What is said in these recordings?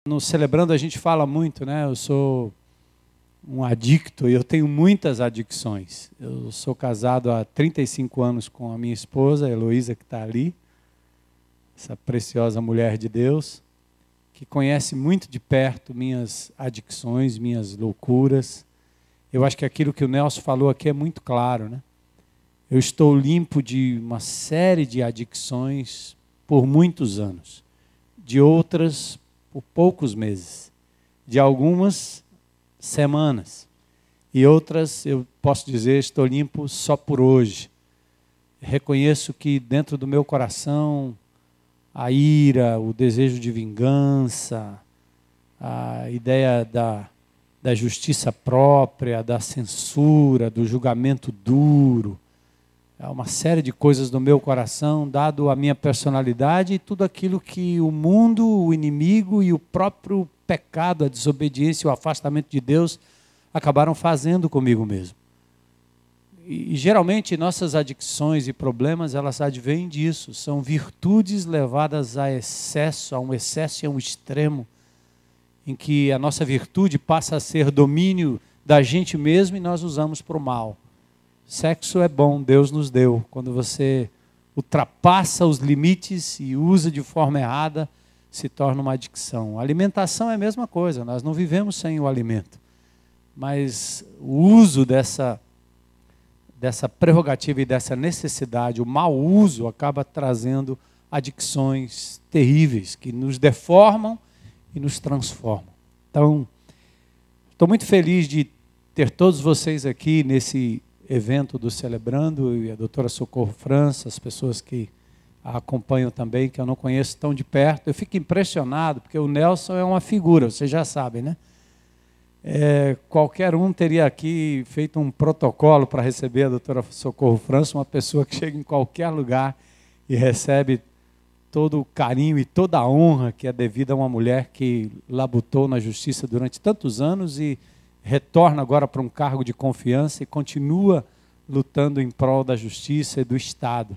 No Celebrando a gente fala muito, né? Eu sou um adicto e eu tenho muitas adicções. Eu sou casado há 35 anos com a minha esposa, a Heloísa, que está ali. Essa preciosa mulher de Deus, que conhece muito de perto minhas adicções, minhas loucuras. Eu acho que aquilo que o Nelson falou aqui é muito claro, né? Eu estou limpo de uma série de adicções por muitos anos. De outras, por poucos meses. De algumas, semanas. E outras, eu posso dizer, estou limpo só por hoje. Reconheço que dentro do meu coração, a ira, o desejo de vingança, a ideia da justiça própria, da censura, do julgamento duro, uma série de coisas no meu coração, dado a minha personalidade e tudo aquilo que o mundo, o inimigo e o próprio pecado, a desobediência e o afastamento de Deus acabaram fazendo comigo mesmo. E geralmente nossas adicções e problemas, elas advêm disso, são virtudes levadas a excesso, a um excesso e a um extremo, em que a nossa virtude passa a ser domínio da gente mesmo e nós usamos para o mal. Sexo é bom, Deus nos deu. Quando você ultrapassa os limites e usa de forma errada, se torna uma adicção. A alimentação é a mesma coisa, nós não vivemos sem o alimento. Mas o uso dessa prerrogativa e dessa necessidade, o mau uso, acaba trazendo adicções terríveis, que nos deformam e nos transformam. Então, estou muito feliz de ter todos vocês aqui nesse evento do Celebrando, e a doutora Socorro França, as pessoas que a acompanham também, que eu não conheço tão de perto. Eu fico impressionado, porque o Nelson é uma figura, vocês já sabem, né? Qualquer um teria aqui feito um protocolo para receber a doutora Socorro França, uma pessoa que chega em qualquer lugar e recebe todo o carinho e toda a honra que é devida a uma mulher que labutou na justiça durante tantos anos e retorna agora para um cargo de confiança e continua lutando em prol da justiça e do Estado.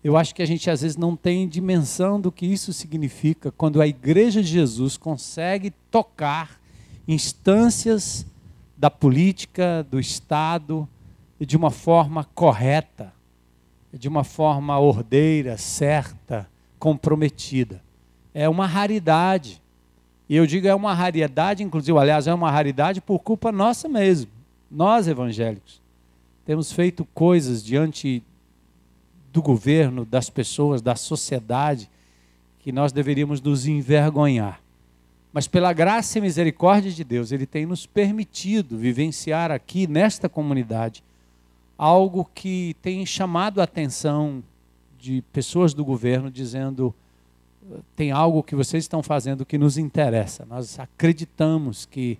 Eu acho que a gente às vezes não tem dimensão do que isso significa quando a Igreja de Jesus consegue tocar instâncias da política, do Estado, de uma forma correta, de uma forma ordeira, certa, comprometida. É uma raridade. E eu digo é uma raridade, inclusive, aliás, é uma raridade por culpa nossa mesmo. Nós, evangélicos, temos feito coisas diante do governo, das pessoas, da sociedade, que nós deveríamos nos envergonhar. Mas pela graça e misericórdia de Deus, Ele tem nos permitido vivenciar aqui, nesta comunidade, algo que tem chamado a atenção de pessoas do governo, dizendo: tem algo que vocês estão fazendo que nos interessa. Nós acreditamos que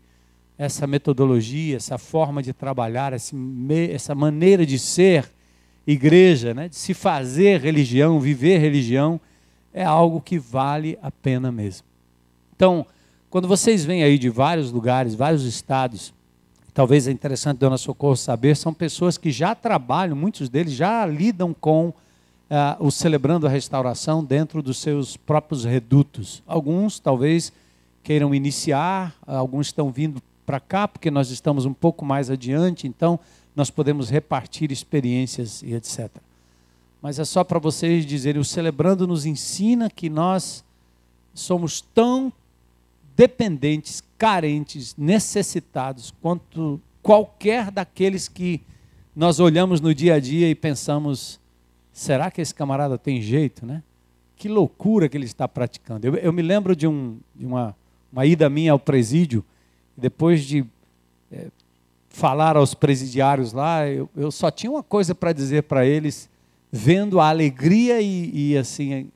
essa metodologia, essa forma de trabalhar, essa maneira de ser igreja, né, de se fazer religião, viver religião, é algo que vale a pena mesmo. Então, quando vocês vêm aí de vários lugares, vários estados, talvez é interessante, dona Socorro, saber, são pessoas que já trabalham, muitos deles já lidam com o Celebrando a Restauração dentro dos seus próprios redutos. Alguns talvez queiram iniciar, alguns estão vindo para cá, porque nós estamos um pouco mais adiante, então nós podemos repartir experiências e etc. Mas é só para vocês dizerem, o Celebrando nos ensina que nós somos tão dependentes, carentes, necessitados, quanto qualquer daqueles que nós olhamos no dia a dia e pensamos: será que esse camarada tem jeito, né? Que loucura que ele está praticando. Eu me lembro de uma ida minha ao presídio, depois de falar aos presidiários lá, eu só tinha uma coisa para dizer para eles, vendo a alegria e assim,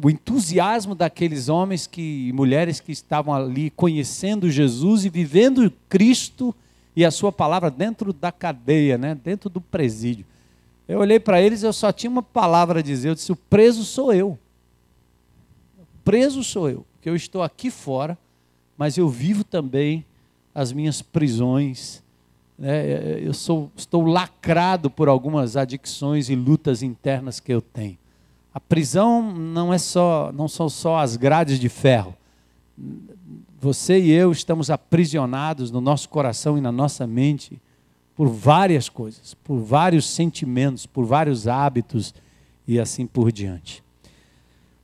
o entusiasmo daqueles homens e mulheres que estavam ali conhecendo Jesus e vivendo Cristo e a sua palavra dentro da cadeia, né? Dentro do presídio. Eu olhei para eles e eu só tinha uma palavra a dizer. Eu disse: o preso sou eu. O preso sou eu. Porque eu estou aqui fora, mas eu vivo também as minhas prisões. Né? Estou lacrado por algumas adicções e lutas internas que eu tenho. A prisão não são só as grades de ferro. Você e eu estamos aprisionados no nosso coração e na nossa mente por várias coisas, por vários sentimentos, por vários hábitos e assim por diante.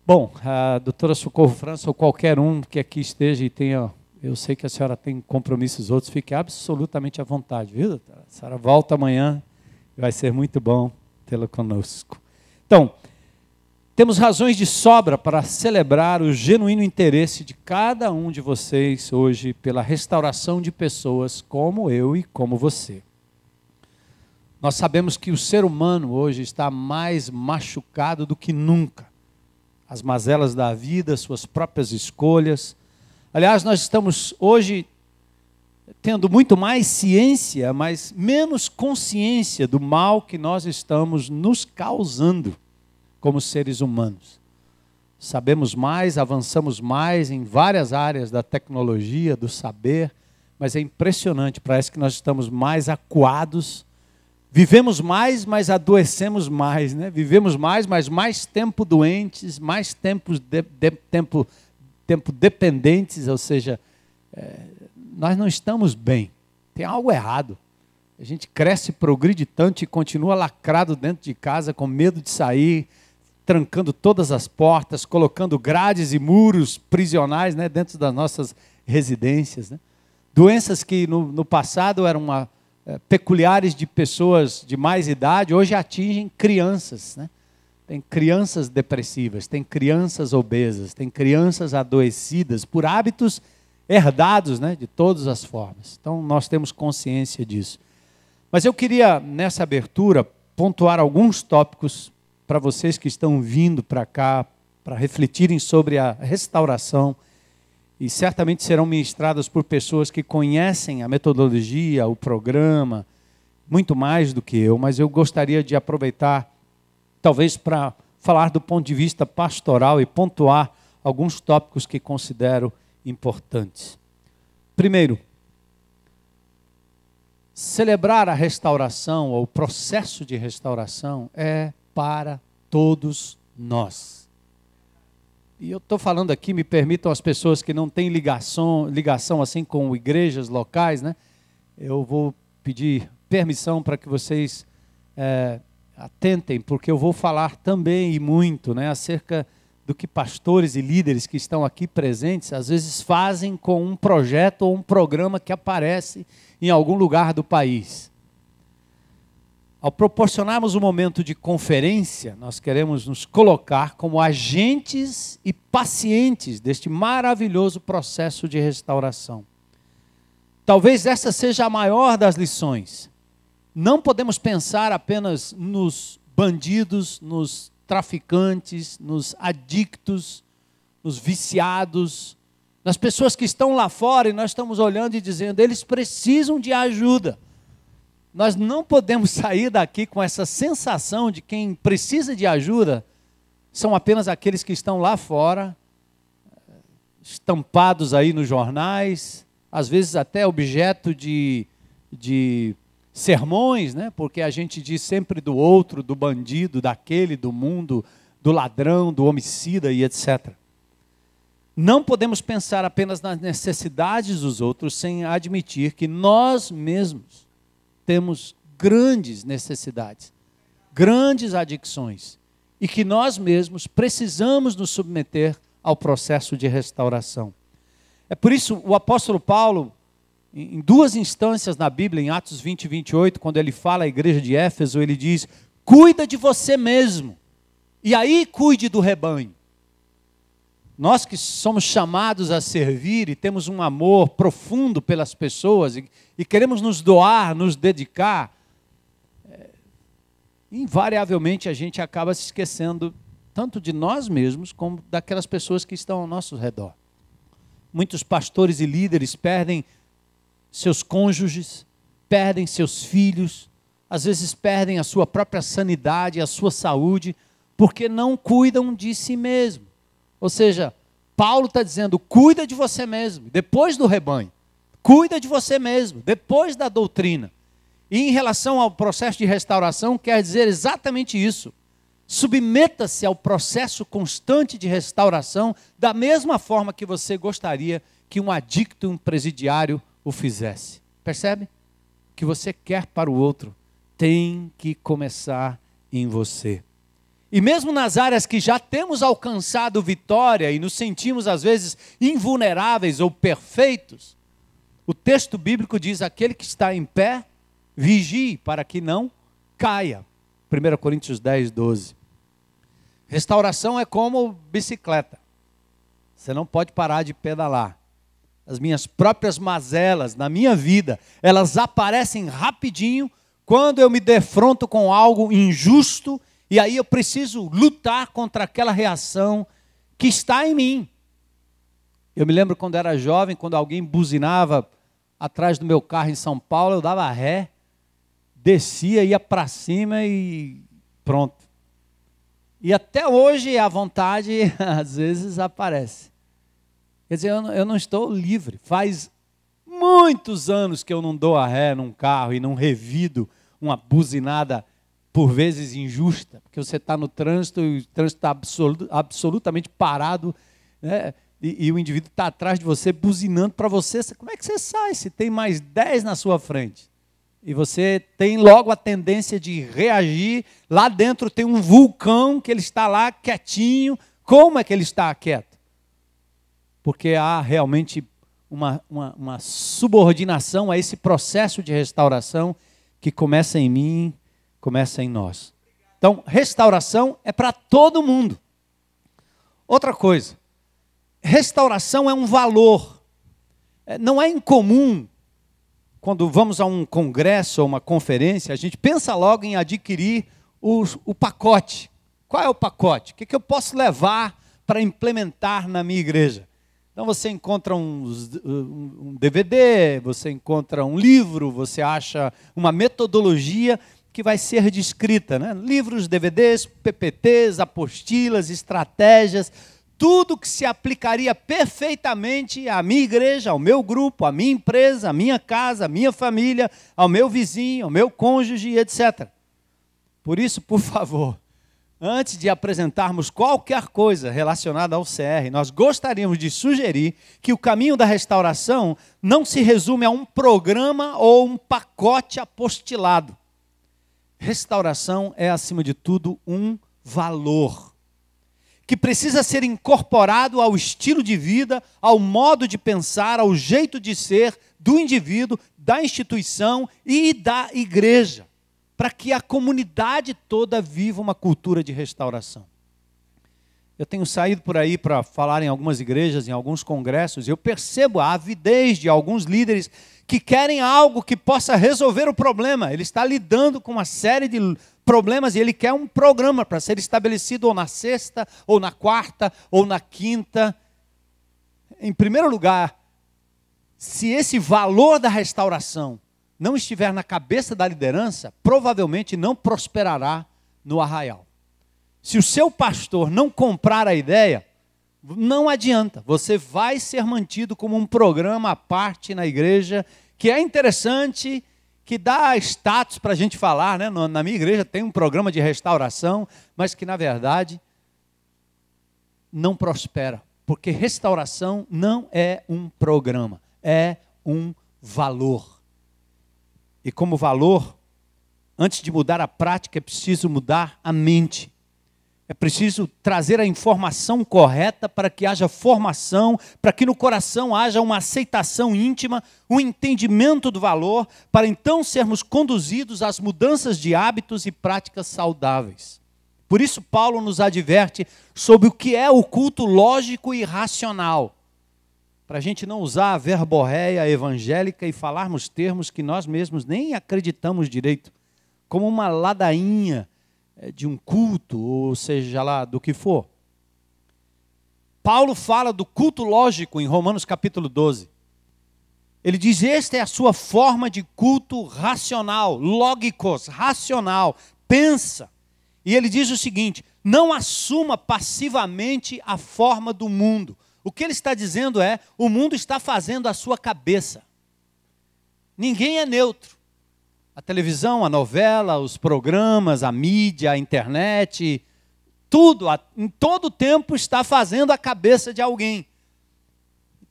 Bom, a doutora Socorro França, ou qualquer um que aqui esteja e tenha, eu sei que a senhora tem compromissos outros, fique absolutamente à vontade, viu, doutora? A senhora volta amanhã, vai ser muito bom tê-la conosco. Então, temos razões de sobra para celebrar o genuíno interesse de cada um de vocês hoje pela restauração de pessoas como eu e como você. Nós sabemos que o ser humano hoje está mais machucado do que nunca. As mazelas da vida, suas próprias escolhas. Aliás, nós estamos hoje tendo muito mais ciência, mas menos consciência do mal que nós estamos nos causando como seres humanos. Sabemos mais, avançamos mais em várias áreas da tecnologia, do saber, mas é impressionante, parece que nós estamos mais acuados. Vivemos mais, mas adoecemos mais, né? Vivemos mais, mas mais tempo doentes, mais tempo dependentes, ou seja, nós não estamos bem. Tem algo errado. A gente cresce, progride tanto e continua lacrado dentro de casa, com medo de sair, trancando todas as portas, colocando grades e muros prisionais, né, dentro das nossas residências, né? Doenças que no passado eram peculiares de pessoas de mais idade, hoje atingem crianças, né? Tem crianças depressivas, tem crianças obesas, tem crianças adoecidas por hábitos herdados, né, de todas as formas. Então nós temos consciência disso. Mas eu queria, nessa abertura, pontuar alguns tópicos para vocês que estão vindo para cá, para refletirem sobre a restauração, e certamente serão ministradas por pessoas que conhecem a metodologia, o programa, muito mais do que eu, mas eu gostaria de aproveitar, talvez para falar do ponto de vista pastoral e pontuar alguns tópicos que considero importantes. Primeiro, celebrar a restauração, ou o processo de restauração, é para todos nós. E eu estou falando aqui, me permitam as pessoas que não têm ligação assim com igrejas locais, né? Eu vou pedir permissão para que vocês atentem, porque eu vou falar também e muito, né, acerca do que pastores e líderes que estão aqui presentes às vezes fazem com um projeto ou um programa que aparece em algum lugar do país. Ao proporcionarmos um momento de conferência, nós queremos nos colocar como agentes e pacientes deste maravilhoso processo de restauração. Talvez essa seja a maior das lições. Não podemos pensar apenas nos bandidos, nos traficantes, nos adictos, nos viciados, nas pessoas que estão lá fora e nós estamos olhando e dizendo, eles precisam de ajuda. Nós não podemos sair daqui com essa sensação de quem precisa de ajuda são apenas aqueles que estão lá fora, estampados aí nos jornais, às vezes até objeto de sermões, né? Porque a gente diz sempre do outro, do bandido, daquele, do mundo, do ladrão, do homicida e etc. Não podemos pensar apenas nas necessidades dos outros sem admitir que nós mesmos temos grandes necessidades, grandes adicções, e que nós mesmos precisamos nos submeter ao processo de restauração. É por isso o apóstolo Paulo, em duas instâncias na Bíblia, em Atos 20 e 28, quando ele fala à igreja de Éfeso, ele diz, cuida de você mesmo, e aí cuide do rebanho. Nós que somos chamados a servir e temos um amor profundo pelas pessoas e queremos nos doar, nos dedicar, invariavelmente a gente acaba se esquecendo tanto de nós mesmos como daquelas pessoas que estão ao nosso redor. Muitos pastores e líderes perdem seus cônjuges, perdem seus filhos, às vezes perdem a sua própria sanidade, a sua saúde, porque não cuidam de si mesmo. Ou seja, Paulo está dizendo, cuida de você mesmo, depois do rebanho. Cuida de você mesmo, depois da doutrina. E em relação ao processo de restauração, quer dizer exatamente isso. Submeta-se ao processo constante de restauração, da mesma forma que você gostaria que um adicto, um presidiário o fizesse. Percebe? O que você quer para o outro tem que começar em você. E mesmo nas áreas que já temos alcançado vitória e nos sentimos às vezes invulneráveis ou perfeitos, o texto bíblico diz: aquele que está em pé, vigie para que não caia. 1 Coríntios 10, 12. Restauração é como bicicleta. Você não pode parar de pedalar. As minhas próprias mazelas na minha vida, elas aparecem rapidinho quando eu me defronto com algo injusto, e aí eu preciso lutar contra aquela reação que está em mim. Eu me lembro quando era jovem, quando alguém buzinava atrás do meu carro em São Paulo, eu dava ré, descia, ia para cima e pronto. E até hoje a vontade às vezes aparece. Quer dizer, eu não estou livre. Faz muitos anos que eu não dou a ré num carro e não revido uma buzinada por vezes injusta, porque você está no trânsito e o trânsito está absolutamente parado, né? E o indivíduo está atrás de você, buzinando para você. Como é que você sai se tem mais 10 na sua frente? E você tem logo a tendência de reagir. Lá dentro tem um vulcão que ele está lá quietinho. Como é que ele está quieto? Porque há realmente uma subordinação a esse processo de restauração que começa em mim, começa em nós. Então, restauração é para todo mundo. Outra coisa, restauração é um valor. Não é incomum, quando vamos a um congresso ou uma conferência, a gente pensa logo em adquirir o pacote. Qual é o pacote? O que eu posso levar para implementar na minha igreja? Então você encontra um DVD, você encontra um livro, você acha uma metodologia que vai ser descrita, né? Livros, DVDs, PPTs, apostilas, estratégias, tudo que se aplicaria perfeitamente à minha igreja, ao meu grupo, à minha empresa, à minha casa, à minha família, ao meu vizinho, ao meu cônjuge, etc. Por isso, por favor, antes de apresentarmos qualquer coisa relacionada ao CR, nós gostaríamos de sugerir que o caminho da restauração não se resume a um programa ou um pacote apostilado. Restauração é, acima de tudo, um valor que precisa ser incorporado ao estilo de vida, ao modo de pensar, ao jeito de ser do indivíduo, da instituição e da igreja, para que a comunidade toda viva uma cultura de restauração. Eu tenho saído por aí para falar em algumas igrejas, em alguns congressos, e eu percebo a avidez de alguns líderes que querem algo que possa resolver o problema. Ele está lidando com uma série de problemas e ele quer um programa para ser estabelecido ou na sexta, ou na quarta, ou na quinta. Em primeiro lugar, se esse valor da restauração não estiver na cabeça da liderança, provavelmente não prosperará no arraial. Se o seu pastor não comprar a ideia, não adianta. Você vai ser mantido como um programa à parte na igreja, que é interessante, que dá status para a gente falar, né? Na minha igreja tem um programa de restauração, mas que na verdade não prospera. Porque restauração não é um programa, é um valor. E como valor, antes de mudar a prática, é preciso mudar a mente. É preciso trazer a informação correta para que haja formação, para que no coração haja uma aceitação íntima, um entendimento do valor, para então sermos conduzidos às mudanças de hábitos e práticas saudáveis. Por isso Paulo nos adverte sobre o que é o culto lógico e racional, para a gente não usar a verborréia evangélica e falarmos termos que nós mesmos nem acreditamos direito, como uma ladainha de um culto, ou seja lá do que for. Paulo fala do culto lógico em Romanos capítulo 12. Ele diz: esta é a sua forma de culto racional, lógicos, racional, pensa. E ele diz o seguinte: não assuma passivamente a forma do mundo. O que ele está dizendo é, o mundo está fazendo a sua cabeça. Ninguém é neutro. A televisão, a novela, os programas, a mídia, a internet, tudo, em todo tempo está fazendo a cabeça de alguém.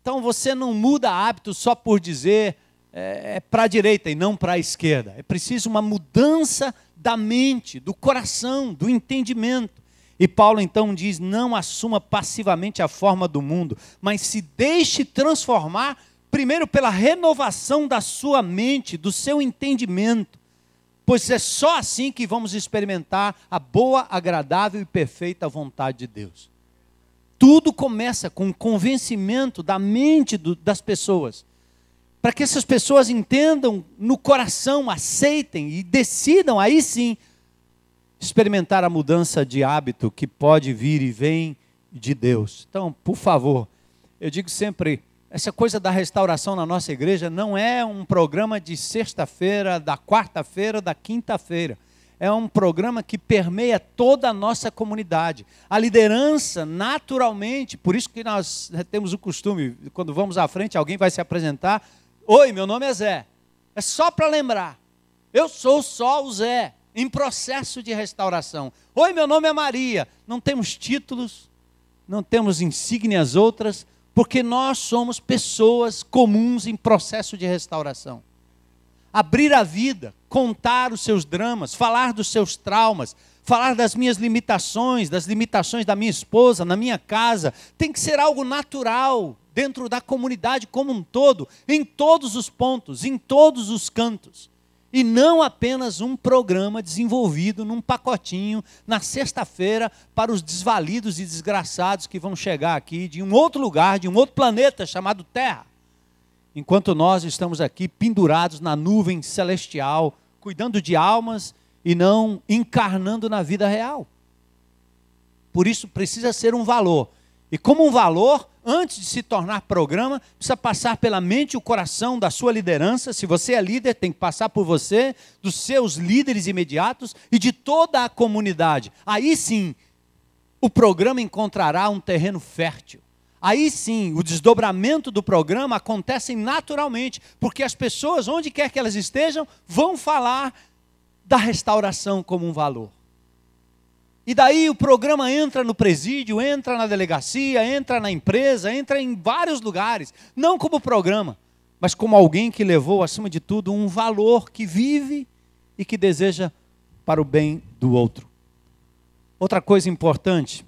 Então você não muda hábitos só por dizer para a direita e não para a esquerda. É preciso uma mudança da mente, do coração, do entendimento. E Paulo então diz, não assuma passivamente a forma do mundo, mas se deixe transformar primeiro pela renovação da sua mente, do seu entendimento. Pois é só assim que vamos experimentar a boa, agradável e perfeita vontade de Deus. Tudo começa com o convencimento da mente das pessoas. Para que essas pessoas entendam no coração, aceitem e decidam, aí sim, experimentar a mudança de hábito que pode vir e vem de Deus. Então, por favor, eu digo sempre, essa coisa da restauração na nossa igreja não é um programa de sexta-feira, da quarta-feira, da quinta-feira. É um programa que permeia toda a nossa comunidade. A liderança, naturalmente, por isso que nós temos o costume, quando vamos à frente, alguém vai se apresentar. Oi, meu nome é Zé. É só para lembrar. Eu sou só o Zé, em processo de restauração. Oi, meu nome é Maria. Não temos títulos, não temos insígnias outras, porque nós somos pessoas comuns em processo de restauração. Abrir a vida, contar os seus dramas, falar dos seus traumas, falar das minhas limitações, das limitações da minha esposa, na minha casa, tem que ser algo natural, dentro da comunidade como um todo, em todos os pontos, em todos os cantos. E não apenas um programa desenvolvido num pacotinho, na sexta-feira, para os desvalidos e desgraçados que vão chegar aqui de um outro lugar, de um outro planeta chamado Terra. Enquanto nós estamos aqui pendurados na nuvem celestial, cuidando de almas e não encarnando na vida real. Por isso precisa ser um valor. E como um valor, antes de se tornar programa, precisa passar pela mente e o coração da sua liderança. Se você é líder, tem que passar por você, dos seus líderes imediatos e de toda a comunidade. Aí sim, o programa encontrará um terreno fértil. Aí sim, o desdobramento do programa acontece naturalmente, porque as pessoas, onde quer que elas estejam, vão falar da restauração como um valor. E daí o programa entra no presídio, entra na delegacia, entra na empresa, entra em vários lugares. Não como programa, mas como alguém que levou, acima de tudo, um valor que vive e que deseja para o bem do outro. Outra coisa importante.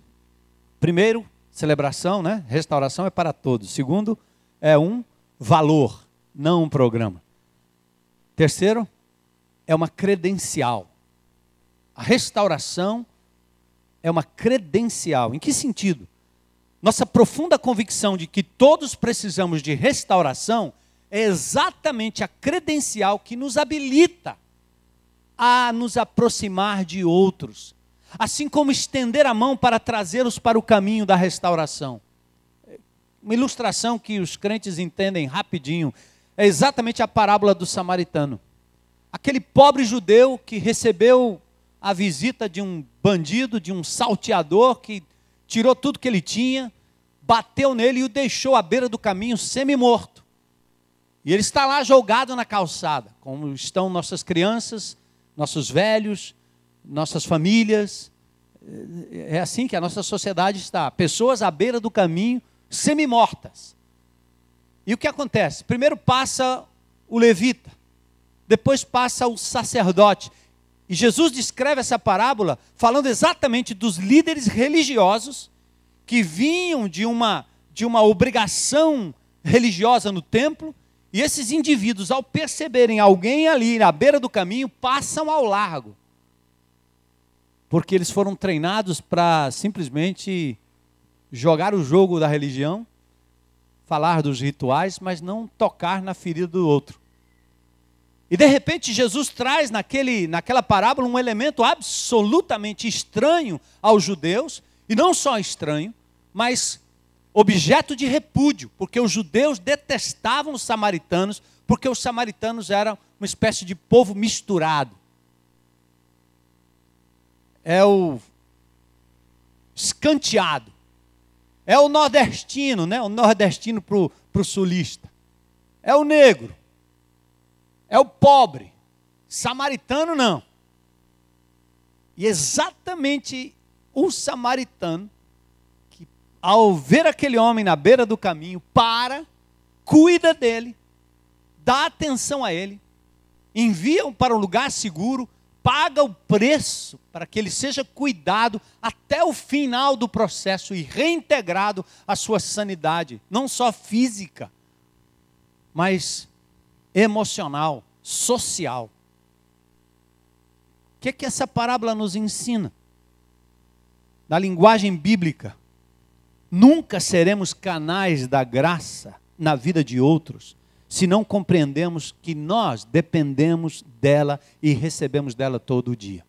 Primeiro, celebração, né? Restauração é para todos. Segundo, é um valor, não um programa. Terceiro, é uma credencial. A restauração é uma credencial. Em que sentido? Nossa profunda convicção de que todos precisamos de restauração é exatamente a credencial que nos habilita a nos aproximar de outros, assim como estender a mão para trazê-los para o caminho da restauração. Uma ilustração que os crentes entendem rapidinho é exatamente a parábola do samaritano. Aquele pobre judeu que recebeu a visita de um bandido, de um salteador que tirou tudo que ele tinha, bateu nele e o deixou à beira do caminho semi-morto. E ele está lá jogado na calçada, como estão nossas crianças, nossos velhos, nossas famílias. É assim que a nossa sociedade está. Pessoas à beira do caminho, semi-mortas. E o que acontece? Primeiro passa o levita, depois passa o sacerdote. E Jesus descreve essa parábola falando exatamente dos líderes religiosos que vinham de uma obrigação religiosa no templo, e esses indivíduos, ao perceberem alguém ali na beira do caminho, passam ao largo. Porque eles foram treinados para simplesmente jogar o jogo da religião, falar dos rituais, mas não tocar na ferida do outro. E de repente Jesus traz naquela parábola um elemento absolutamente estranho aos judeus, e não só estranho, mas objeto de repúdio, porque os judeus detestavam os samaritanos, porque os samaritanos eram uma espécie de povo misturado. É o escanteado, é o nordestino, né? O nordestino para o sulista, é o negro, é o pobre, samaritano não. E exatamente o samaritano, que ao ver aquele homem na beira do caminho, cuida dele, dá atenção a ele, envia-o para um lugar seguro, paga o preço para que ele seja cuidado até o final do processo e reintegrado à sua sanidade, não só física, mas emocional, social. O que essa parábola nos ensina? Na linguagem bíblica, nunca seremos canais da graça na vida de outros, se não compreendemos que nós dependemos dela e recebemos dela todo dia.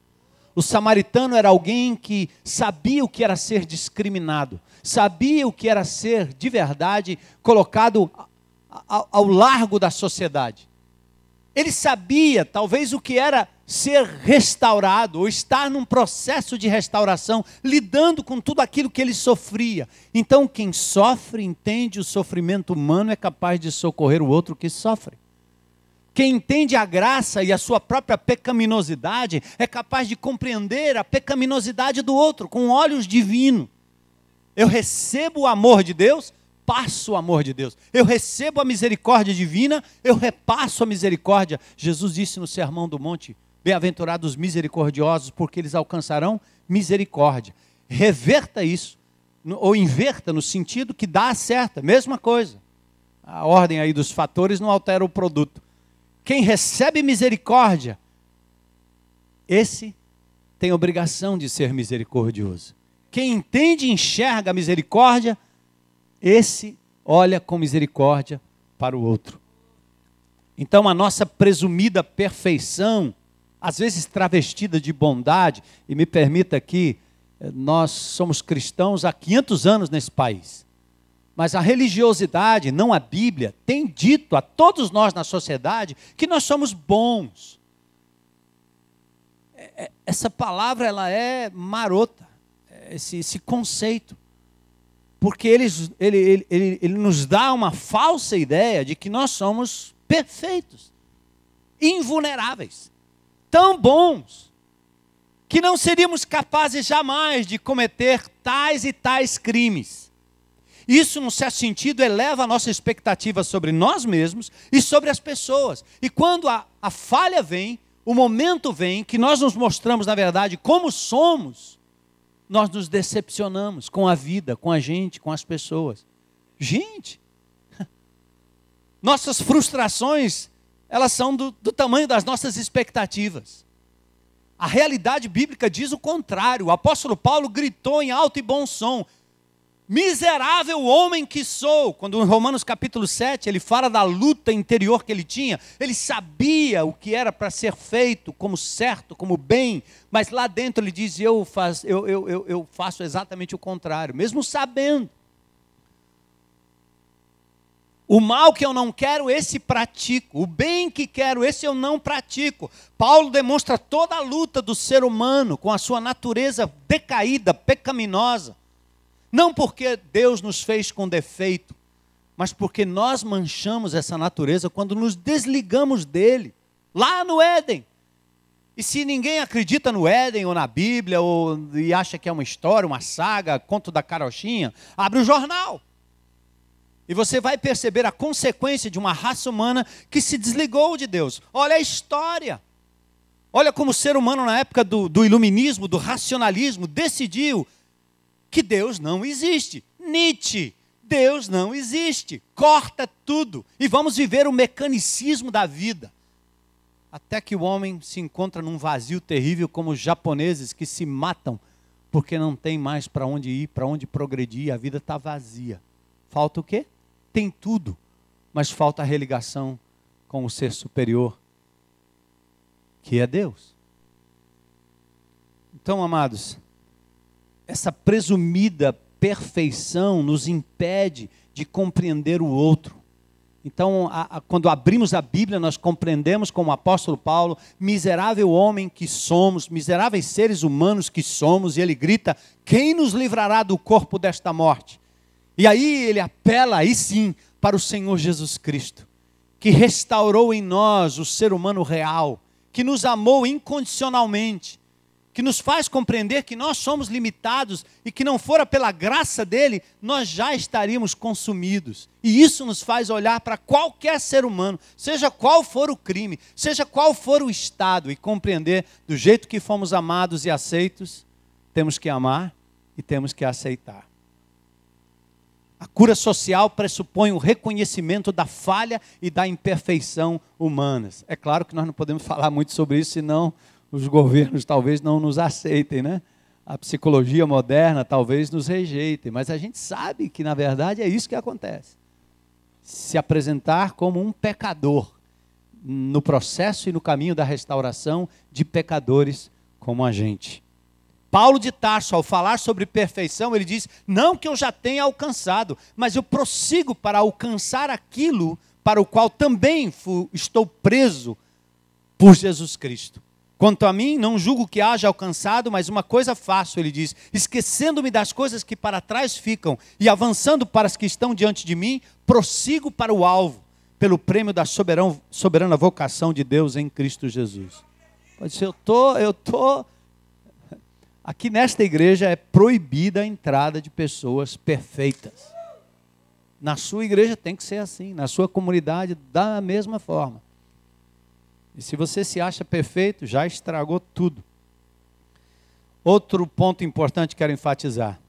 O samaritano era alguém que sabia o que era ser discriminado, sabia o que era ser, de verdade, colocado ao largo da sociedade. Ele sabia, talvez, o que era ser restaurado, ou estar num processo de restauração, lidando com tudo aquilo que ele sofria. Então, quem sofre, entende o sofrimento humano, é capaz de socorrer o outro que sofre. Quem entende a graça e a sua própria pecaminosidade, é capaz de compreender a pecaminosidade do outro, com olhos divinos. Eu recebo o amor de Deus, passo o amor de Deus. Eu recebo a misericórdia divina, eu repasso a misericórdia. Jesus disse no Sermão do Monte: bem-aventurados os misericordiosos, porque eles alcançarão misericórdia. Reverta isso, ou inverta no sentido que dá certo, mesma coisa. A ordem aí dos fatores não altera o produto. Quem recebe misericórdia, esse tem obrigação de ser misericordioso. Quem entende e enxerga a misericórdia, esse olha com misericórdia para o outro. Então a nossa presumida perfeição, às vezes travestida de bondade, e me permita aqui, nós somos cristãos há 500 anos nesse país, mas a religiosidade, não a Bíblia, tem dito a todos nós na sociedade que nós somos bons. Essa palavra, ela é marota, esse conceito, porque ele nos dá uma falsa ideia de que nós somos perfeitos, invulneráveis, tão bons, que não seríamos capazes jamais de cometer tais e tais crimes. Isso, num certo sentido, eleva a nossa expectativa sobre nós mesmos e sobre as pessoas. E quando a falha vem, o momento vem que nós nos mostramos, na verdade, como somos, nós nos decepcionamos com a vida, com a gente, com as pessoas. Gente, nossas frustrações, elas são do tamanho das nossas expectativas. A realidade bíblica diz o contrário. O apóstolo Paulo gritou em alto e bom som: miserável homem que sou. Quando em Romanos capítulo 7 ele fala da luta interior que ele tinha, ele sabia o que era para ser feito como certo, como bem, mas lá dentro ele diz: eu faço exatamente o contrário, mesmo sabendo. O mal que eu não quero, esse pratico. O bem que quero, esse eu não pratico. Paulo demonstra toda a luta do ser humano com a sua natureza decaída, pecaminosa. Não porque Deus nos fez com defeito, mas porque nós manchamos essa natureza quando nos desligamos dele, lá no Éden. E se ninguém acredita no Éden ou na Bíblia, e acha que é uma história, uma saga, conto da carochinha, abre o jornal. E você vai perceber a consequência de uma raça humana que se desligou de Deus. Olha a história. Olha como o ser humano na época do iluminismo, do racionalismo, decidiu que Deus não existe. Nietzsche, Deus não existe. Corta tudo e vamos viver o mecanicismo da vida. Até que o homem se encontra num vazio terrível, como os japoneses que se matam porque não tem mais para onde ir, para onde progredir, a vida está vazia. Falta o quê? Tem tudo, mas falta a religação com o ser superior, que é Deus. Então, amados, essa presumida perfeição nos impede de compreender o outro. Então, quando abrimos a Bíblia, nós compreendemos, como o apóstolo Paulo, miserável homem que somos, miseráveis seres humanos que somos, e ele grita: quem nos livrará do corpo desta morte? E aí ele apela, aí sim, para o Senhor Jesus Cristo, que restaurou em nós o ser humano real, que nos amou incondicionalmente, que nos faz compreender que nós somos limitados e que não fora pela graça dele, nós já estaríamos consumidos. E isso nos faz olhar para qualquer ser humano, seja qual for o crime, seja qual for o estado, e compreender do jeito que fomos amados e aceitos, temos que amar e temos que aceitar. A cura social pressupõe o reconhecimento da falha e da imperfeição humanas. É claro que nós não podemos falar muito sobre isso, senão os governos talvez não nos aceitem, né? A psicologia moderna talvez nos rejeitem, mas a gente sabe que, na verdade, é isso que acontece. Se apresentar como um pecador no processo e no caminho da restauração de pecadores como a gente. Paulo de Tarso, ao falar sobre perfeição, ele diz, não que eu já tenha alcançado, mas eu prossigo para alcançar aquilo para o qual também estou preso por Jesus Cristo. Quanto a mim, não julgo que haja alcançado, mas uma coisa faço, ele diz, esquecendo-me das coisas que para trás ficam e avançando para as que estão diante de mim, prossigo para o alvo, pelo prêmio da soberana vocação de Deus em Cristo Jesus. Pode ser, aqui nesta igreja é proibida a entrada de pessoas perfeitas. Na sua igreja tem que ser assim, na sua comunidade da mesma forma. E se você se acha perfeito, já estragou tudo. Outro ponto importante que quero enfatizar.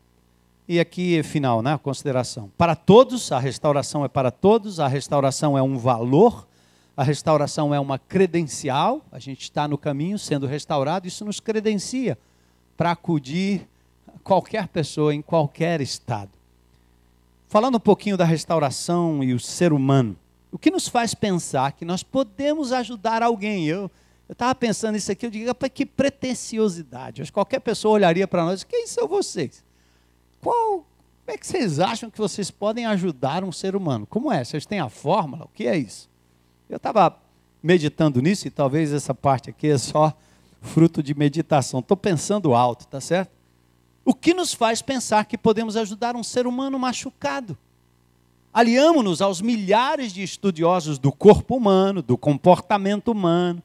E aqui é final, né? A consideração. Para todos, a restauração é para todos, a restauração é um valor, a restauração é uma credencial, a gente está no caminho sendo restaurado, isso nos credencia para acudir a qualquer pessoa em qualquer estado. Falando um pouquinho da restauração e o ser humano, o que nos faz pensar que nós podemos ajudar alguém? Eu estava pensando nisso aqui, eu digo, que pretensiosidade. Acho que qualquer pessoa olharia para nós e diz, quem são vocês? Como é que vocês acham que vocês podem ajudar um ser humano? Como é? Vocês têm a fórmula? O que é isso? Eu estava meditando nisso e talvez essa parte aqui é só fruto de meditação. Estou pensando alto, tá certo? O que nos faz pensar que podemos ajudar um ser humano machucado? Aliamos-nos aos milhares de estudiosos do corpo humano, do comportamento humano,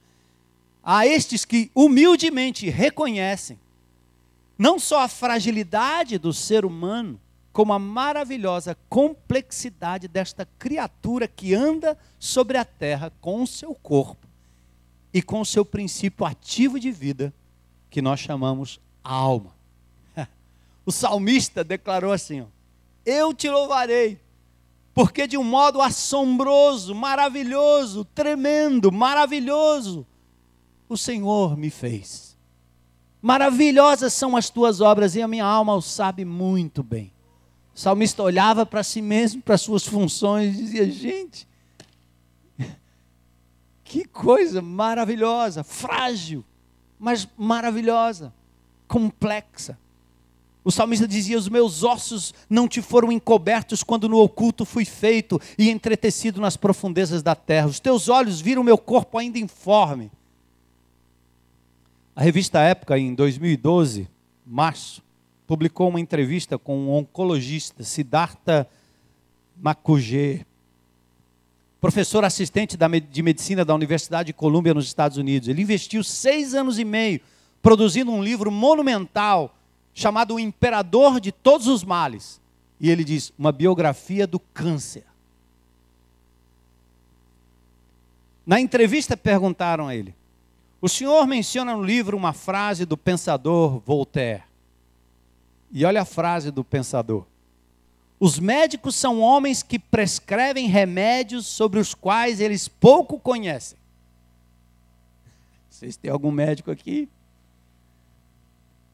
a estes que humildemente reconhecem não só a fragilidade do ser humano, como a maravilhosa complexidade desta criatura que anda sobre a terra com o seu corpo e com o seu princípio ativo de vida, que nós chamamos alma. O salmista declarou assim, eu te louvarei, porque de um modo assombroso, maravilhoso, tremendo, maravilhoso, o Senhor me fez. Maravilhosas são as tuas obras e a minha alma o sabe muito bem. O salmista olhava para si mesmo, para suas funções e dizia, gente, que coisa maravilhosa, frágil, mas maravilhosa, complexa. O salmista dizia, os meus ossos não te foram encobertos quando no oculto fui feito e entretecido nas profundezas da terra. Os teus olhos viram meu corpo ainda informe. A revista Época, em 2012, março, publicou uma entrevista com um oncologista, Siddhartha Mukherjee, professor assistente de medicina da Universidade de Colômbia, nos Estados Unidos. Ele investiu 6 anos e meio produzindo um livro monumental chamado O Imperador de Todos os Males. E ele diz, uma biografia do câncer. Na entrevista perguntaram a ele, o senhor menciona no livro uma frase do pensador Voltaire. E olha a frase do pensador. Os médicos são homens que prescrevem remédios sobre os quais eles pouco conhecem. Vocês têm algum médico aqui?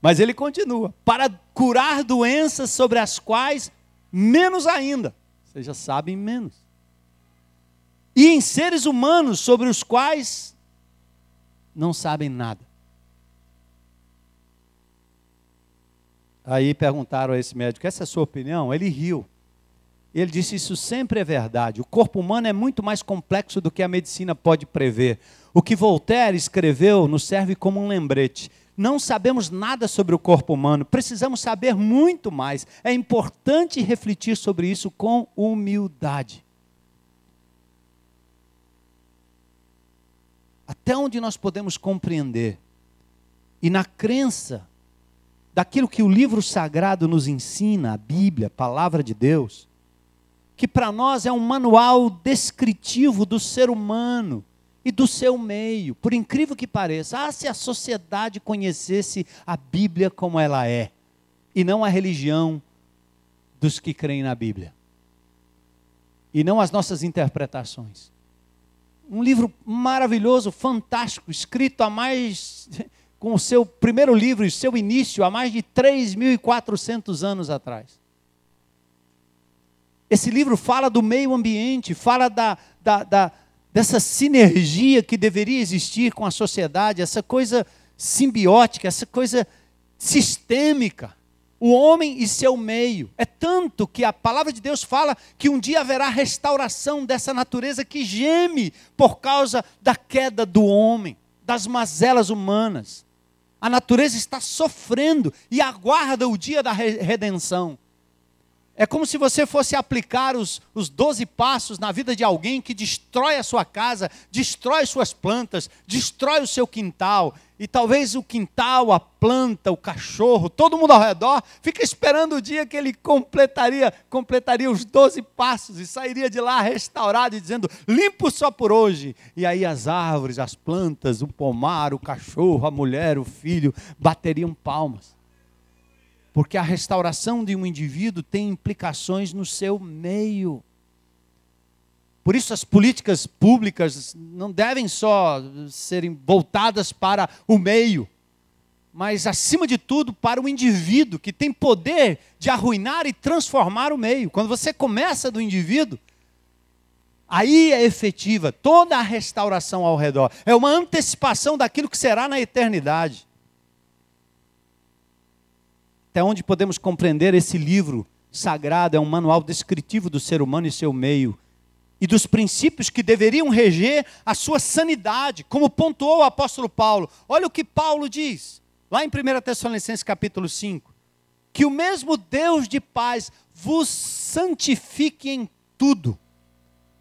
Mas ele continua. Para curar doenças sobre as quais menos ainda. Vocês já sabem menos. E em seres humanos sobre os quais não sabem nada. Aí perguntaram a esse médico, essa é a sua opinião? Ele riu. Ele disse, isso sempre é verdade. O corpo humano é muito mais complexo do que a medicina pode prever. O que Voltaire escreveu nos serve como um lembrete. Não sabemos nada sobre o corpo humano, precisamos saber muito mais. É importante refletir sobre isso com humildade. Até onde nós podemos compreender e na crença daquilo que o livro sagrado nos ensina, a Bíblia, a palavra de Deus, que para nós é um manual descritivo do ser humano e do seu meio. Por incrível que pareça, se a sociedade conhecesse a Bíblia como ela é, e não a religião dos que creem na Bíblia, e não as nossas interpretações. Um livro maravilhoso, fantástico, escrito com o seu primeiro livro e seu início há mais de 3.400 anos atrás. Esse livro fala do meio ambiente, fala dessa sinergia que deveria existir com a sociedade, essa coisa simbiótica, essa coisa sistêmica. O homem e seu meio. É tanto que a palavra de Deus fala que um dia haverá restauração dessa natureza que geme por causa da queda do homem, das mazelas humanas. A natureza está sofrendo e aguarda o dia da redenção. É como se você fosse aplicar os 12 passos na vida de alguém que destrói a sua casa, destrói suas plantas, destrói o seu quintal. E talvez o quintal, a planta, o cachorro, todo mundo ao redor, fica esperando o dia que ele completaria os 12 passos e sairia de lá restaurado e dizendo, limpo só por hoje. E aí as árvores, as plantas, o pomar, o cachorro, a mulher, o filho, bateriam palmas. Porque a restauração de um indivíduo tem implicações no seu meio. Por isso as políticas públicas não devem só serem voltadas para o meio, mas acima de tudo para o indivíduo, que tem poder de arruinar e transformar o meio. Quando você começa do indivíduo, aí é efetiva toda a restauração ao redor. É uma antecipação daquilo que será na eternidade. Até onde podemos compreender, esse livro sagrado é um manual descritivo do ser humano e seu meio, e dos princípios que deveriam reger a sua sanidade, como pontuou o apóstolo Paulo. Olha o que Paulo diz, lá em 1 Tessalonicenses capítulo 5, que o mesmo Deus de paz vos santifique em tudo,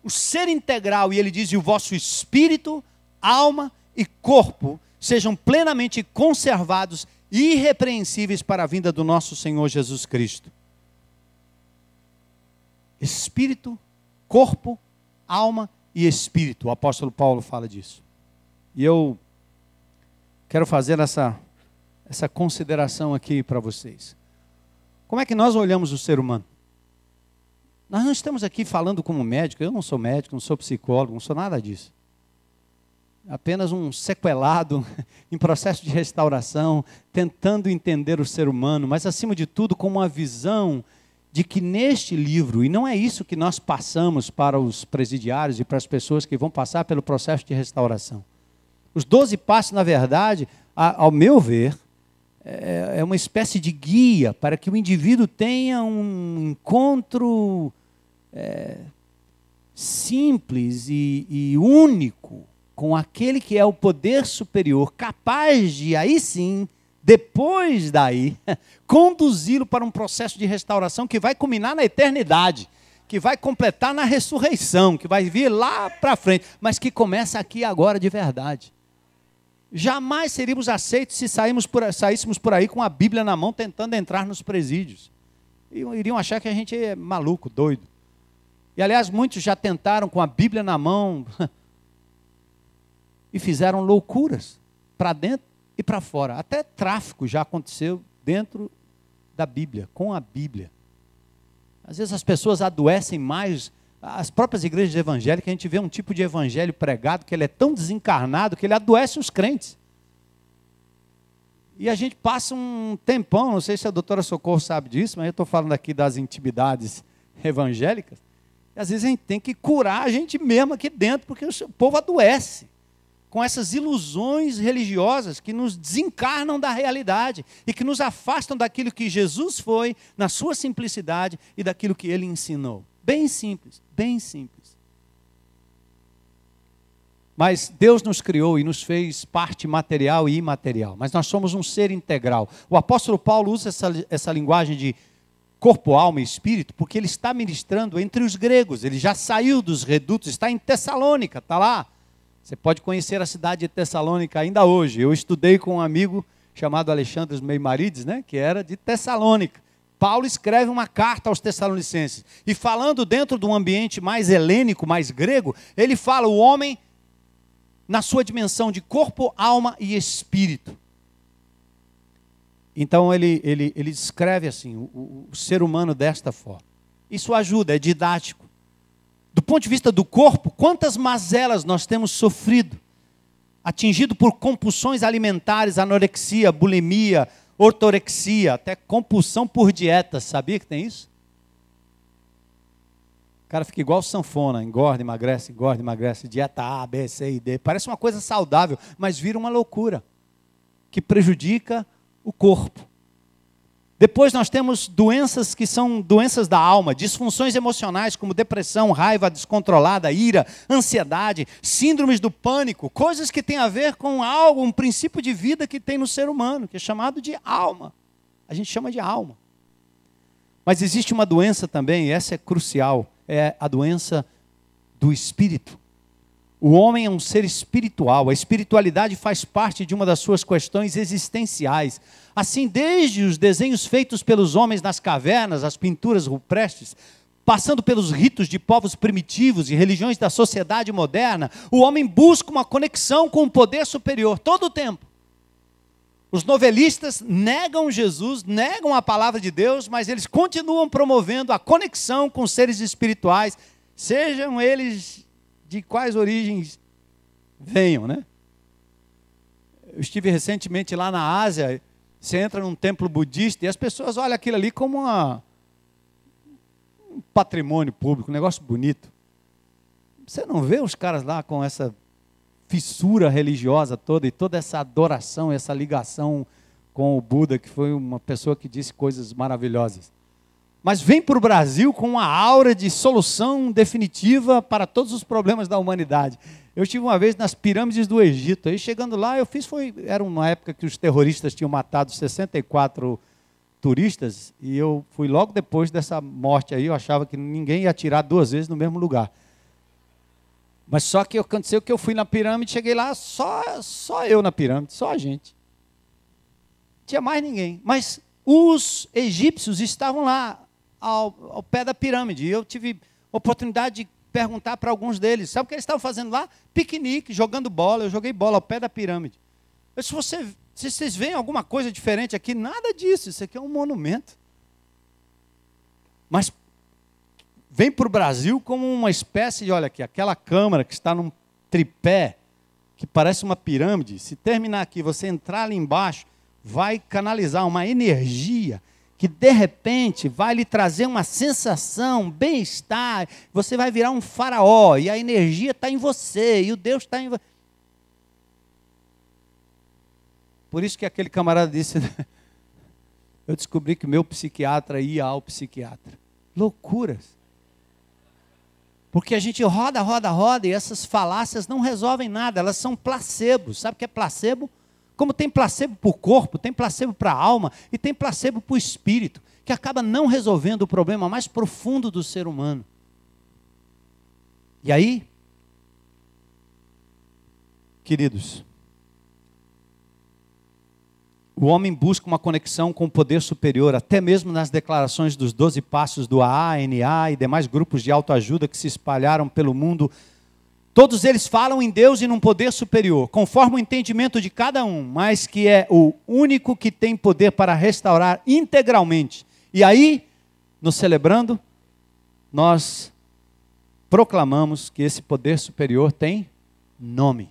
o ser integral, e ele diz, e o vosso espírito, alma e corpo sejam plenamente conservados irrepreensíveis para a vinda do nosso Senhor Jesus Cristo. Espírito, corpo, alma e espírito. O apóstolo Paulo fala disso. E eu quero fazer essa consideração aqui para vocês. Como é que nós olhamos o ser humano? Nós não estamos aqui falando como médico. Eu não sou médico, não sou psicólogo, não sou nada disso. Apenas um sequelado em processo de restauração, tentando entender o ser humano, mas acima de tudo com uma visão de que neste livro, e não é isso que nós passamos para os presidiários e para as pessoas que vão passar pelo processo de restauração. Os 12 passos, na verdade, ao meu ver, é uma espécie de guia para que o indivíduo tenha um encontro simples e único com aquele que é o poder superior, capaz de, aí sim, depois daí, conduzi-lo para um processo de restauração que vai culminar na eternidade, que vai completar na ressurreição, que vai vir lá para frente, mas que começa aqui agora de verdade. Jamais seríamos aceitos se saíssemos por aí com a Bíblia na mão tentando entrar nos presídios. Iriam achar que a gente é maluco, doido. E aliás, muitos já tentaram com a Bíblia na mão e fizeram loucuras para dentro e para fora. Até tráfico já aconteceu dentro da Bíblia, com a Bíblia. Às vezes as pessoas adoecem mais. As próprias igrejas evangélicas, a gente vê um tipo de evangelho pregado que ele é tão desencarnado que ele adoece os crentes. E a gente passa um tempão, não sei se a doutora Socorro sabe disso, mas eu estou falando aqui das intimidades evangélicas. E às vezes a gente tem que curar a gente mesmo aqui dentro, porque o povo adoece com essas ilusões religiosas que nos desencarnam da realidade e que nos afastam daquilo que Jesus foi, na sua simplicidade, e daquilo que ele ensinou. Bem simples, bem simples. Mas Deus nos criou e nos fez parte material e imaterial, mas nós somos um ser integral. O apóstolo Paulo usa essa linguagem de corpo, alma e espírito, porque ele está ministrando entre os gregos. Ele já saiu dos redutos, está em Tessalônica, está lá. Você pode conhecer a cidade de Tessalônica ainda hoje. Eu estudei com um amigo chamado Alexandre Meimarides, né, que era de Tessalônica. Paulo escreve uma carta aos Tessalonicenses. E falando dentro de um ambiente mais helênico, mais grego, ele fala o homem na sua dimensão de corpo, alma e espírito. Então ele descreve assim, o ser humano desta forma. Isso ajuda, é didático. Do ponto de vista do corpo, quantas mazelas nós temos sofrido? Atingido por compulsões alimentares, anorexia, bulimia, ortorexia, até compulsão por dieta. Sabia que tem isso? O cara fica igual sanfona, engorda, emagrece, dieta A, B, C e D. Parece uma coisa saudável, mas vira uma loucura, que prejudica o corpo. Depois nós temos doenças que são doenças da alma, disfunções emocionais como depressão, raiva descontrolada, ira, ansiedade, síndromes do pânico, coisas que têm a ver com algo, um princípio de vida que tem no ser humano, que é chamado de alma. A gente chama de alma. Mas existe uma doença também, e essa é crucial, é a doença do espírito. O homem é um ser espiritual, a espiritualidade faz parte de uma das suas questões existenciais. Assim, desde os desenhos feitos pelos homens nas cavernas, as pinturas rupestres, passando pelos ritos de povos primitivos e religiões da sociedade moderna, o homem busca uma conexão com o poder superior todo o tempo. Os novelistas negam Jesus, negam a palavra de Deus, mas eles continuam promovendo a conexão com seres espirituais, sejam eles de quais origens venham, né? Eu estive recentemente lá na Ásia, você entra num templo budista e as pessoas olham aquilo ali como um patrimônio público, um negócio bonito. Você não vê os caras lá com essa fissura religiosa toda e toda essa adoração, essa ligação com o Buda, que foi uma pessoa que disse coisas maravilhosas. Mas vem para o Brasil com uma aura de solução definitiva para todos os problemas da humanidade. Eu estive uma vez nas pirâmides do Egito, aí chegando lá, era uma época que os terroristas tinham matado 64 turistas, e eu fui logo depois dessa morte aí, eu achava que ninguém ia atirar 2 vezes no mesmo lugar. Mas só que aconteceu que eu fui na pirâmide, cheguei lá, só eu na pirâmide, só a gente. Não tinha mais ninguém, mas os egípcios estavam lá, ao pé da pirâmide. E eu tive oportunidade de perguntar para alguns deles. Sabe o que eles estavam fazendo lá? Piquenique, jogando bola. Eu joguei bola ao pé da pirâmide. Eu disse, se vocês veem alguma coisa diferente aqui, nada disso. Isso aqui é um monumento. Mas vem para o Brasil como uma espécie de, olha aqui, aquela câmara que está num tripé, que parece uma pirâmide. Se terminar aqui, você entrar ali embaixo, vai canalizar uma energia que de repente vai lhe trazer uma sensação, bem-estar, você vai virar um faraó, e a energia está em você, e o Deus está em você. Por isso que aquele camarada disse, eu descobri que o meu psiquiatra ia ao psiquiatra. Loucuras. Porque a gente roda, e essas falácias não resolvem nada, elas são placebos. Sabe o que é placebo? Como tem placebo para o corpo, tem placebo para a alma e tem placebo para o espírito, que acaba não resolvendo o problema mais profundo do ser humano. E aí, queridos, o homem busca uma conexão com o poder superior, até mesmo nas declarações dos 12 passos do AANA e demais grupos de autoajuda que se espalharam pelo mundo. Todos eles falam em Deus e num poder superior, conforme o entendimento de cada um, mas que é o único que tem poder para restaurar integralmente. E aí, nos celebrando, nós proclamamos que esse poder superior tem nome.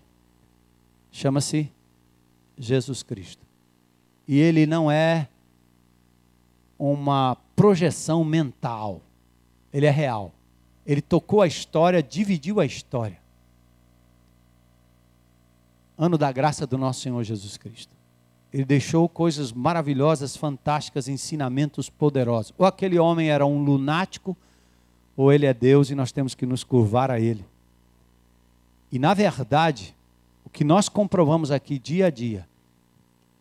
Chama-se Jesus Cristo. E ele não é uma projeção mental, ele é real. Ele tocou a história, dividiu a história. Ano da graça do nosso Senhor Jesus Cristo. Ele deixou coisas maravilhosas, fantásticas, ensinamentos poderosos. Ou aquele homem era um lunático, ou ele é Deus e nós temos que nos curvar a ele. E na verdade, o que nós comprovamos aqui dia a dia,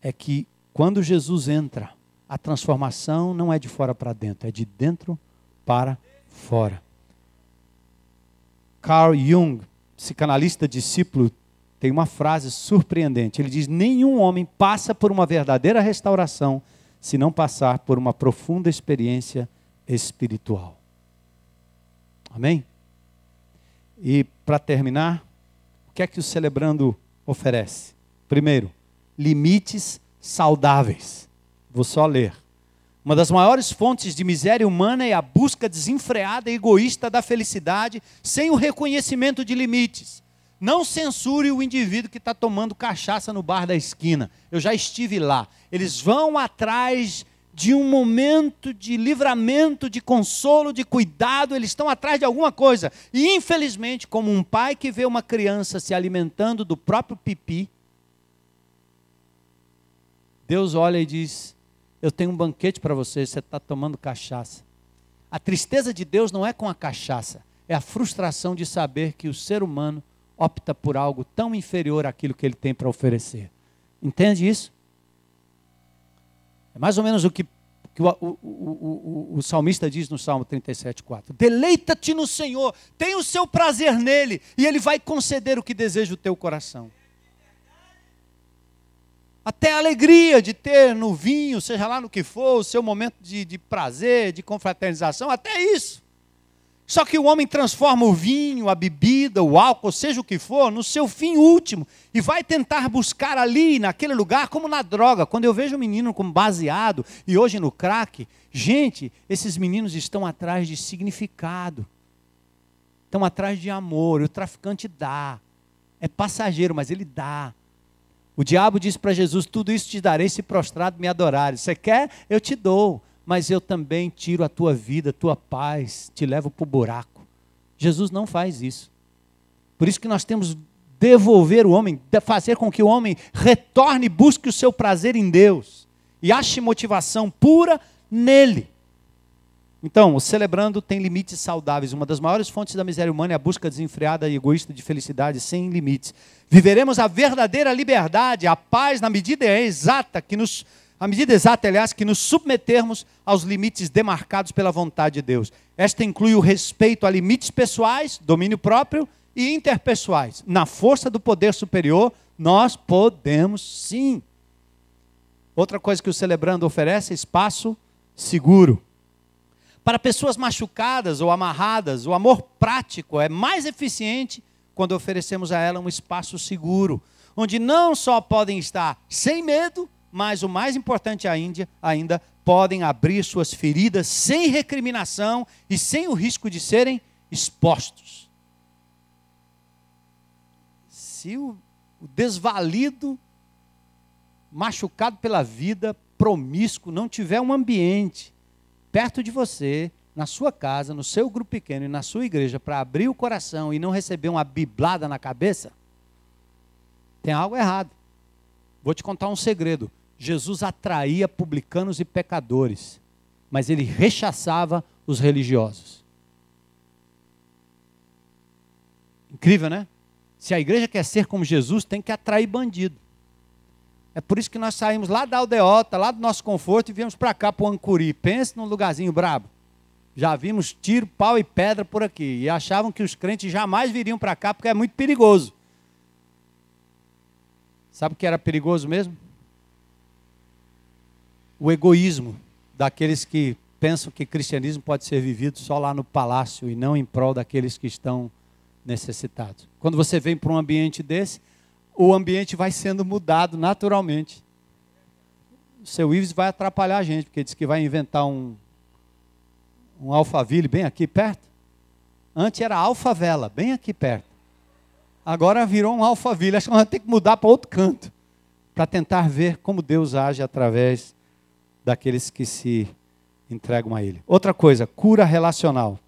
é que quando Jesus entra, a transformação não é de fora para dentro, é de dentro para fora. Carl Jung, psicanalista discípulo, tem uma frase surpreendente. Ele diz: nenhum homem passa por uma verdadeira restauração se não passar por uma profunda experiência espiritual. Amém? E para terminar, o que é que o Celebrando oferece? Primeiro, limites saudáveis. Vou só ler. Uma das maiores fontes de miséria humana é a busca desenfreada e egoísta da felicidade, sem o reconhecimento de limites. Não censure o indivíduo que está tomando cachaça no bar da esquina. Eu já estive lá. Eles vão atrás de um momento de livramento, de consolo, de cuidado. Eles estão atrás de alguma coisa. E infelizmente, como um pai que vê uma criança se alimentando do próprio pipi, Deus olha e diz: eu tenho um banquete para você, você está tomando cachaça. A tristeza de Deus não é com a cachaça, é a frustração de saber que o ser humano opta por algo tão inferior àquilo que ele tem para oferecer. Entende isso? É mais ou menos o que o salmista diz no Salmo 37,4. Deleita-te no Senhor, tenha o seu prazer nele, e ele vai conceder o que deseja o teu coração. Até a alegria de ter no vinho, seja lá no que for, o seu momento de prazer, de confraternização, até isso. Só que o homem transforma o vinho, a bebida, o álcool, seja o que for, no seu fim último. E vai tentar buscar ali, naquele lugar, como na droga. Quando eu vejo um menino como baseado, e hoje no crack, gente, esses meninos estão atrás de significado. Estão atrás de amor. E o traficante dá. É passageiro, mas ele dá. O diabo disse para Jesus: tudo isso te darei se prostrado me adorares. Você quer? Eu te dou. Mas eu também tiro a tua vida, a tua paz, te levo para o buraco. Jesus não faz isso. Por isso que nós temos que devolver o homem, fazer com que o homem retorne e busque o seu prazer em Deus. E ache motivação pura nele. Então, o Celebrando tem limites saudáveis. Uma das maiores fontes da miséria humana é a busca desenfreada e egoísta de felicidade sem limites. Viveremos a verdadeira liberdade, a paz na medida exata que nos submetermos aos limites demarcados pela vontade de Deus. Esta inclui o respeito a limites pessoais, domínio próprio e interpessoais. Na força do poder superior, nós podemos sim. Outra coisa que o Celebrando oferece é espaço seguro. Para pessoas machucadas ou amarradas, o amor prático é mais eficiente quando oferecemos a ela um espaço seguro, onde não só podem estar sem medo, mas o mais importante ainda, podem abrir suas feridas sem recriminação e sem o risco de serem expostos. Se o desvalido, machucado pela vida, promíscuo, não tiver um ambiente perto de você, na sua casa, no seu grupo pequeno e na sua igreja, para abrir o coração e não receber uma biblada na cabeça, tem algo errado. Vou te contar um segredo. Jesus atraía publicanos e pecadores, mas ele rechaçava os religiosos. Incrível, né? Se a igreja quer ser como Jesus, tem que atrair bandido. É por isso que nós saímos lá da aldeota, lá do nosso conforto, e viemos para cá, para o Ancuri. Pense num lugarzinho brabo. Já vimos tiro, pau e pedra por aqui. E achavam que os crentes jamais viriam para cá, porque é muito perigoso. Sabe o que era perigoso mesmo? O egoísmo daqueles que pensam que cristianismo pode ser vivido só lá no palácio e não em prol daqueles que estão necessitados. Quando você vem para um ambiente desse, o ambiente vai sendo mudado naturalmente. O seu Ives vai atrapalhar a gente, porque diz que vai inventar um Alphaville bem aqui perto. Antes era Alfavela, bem aqui perto. Agora virou um Alphaville. Acho que nós vamos ter que mudar para outro canto, para tentar ver como Deus age através daqueles que se entregam a Ele. Outra coisa, cura relacional.